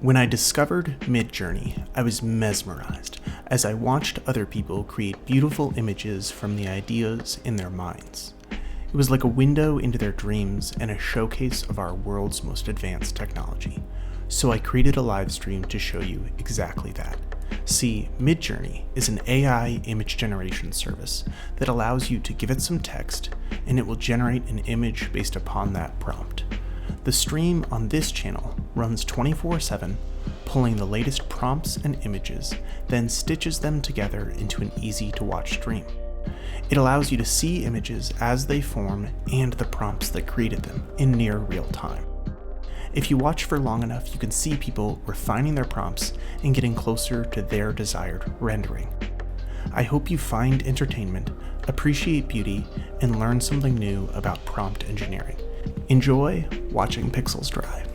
When I discovered Midjourney, I was mesmerized as I watched other people create beautiful images from the ideas in their minds. It was like a window into their dreams and a showcase of our world's most advanced technology. So I created a live stream to show you exactly that. See, Midjourney is an AI image generation service that allows you to give it some text and it will generate an image based upon that prompt. The stream on this channel runs 24/7, pulling the latest prompts and images, then stitches them together into an easy-to-watch stream. It allows you to see images as they form and the prompts that created them in near real time. If you watch for long enough, you can see people refining their prompts and getting closer to their desired rendering. I hope you find entertainment, appreciate beauty, and learn something new about prompt engineering. Enjoy watching pixels drive.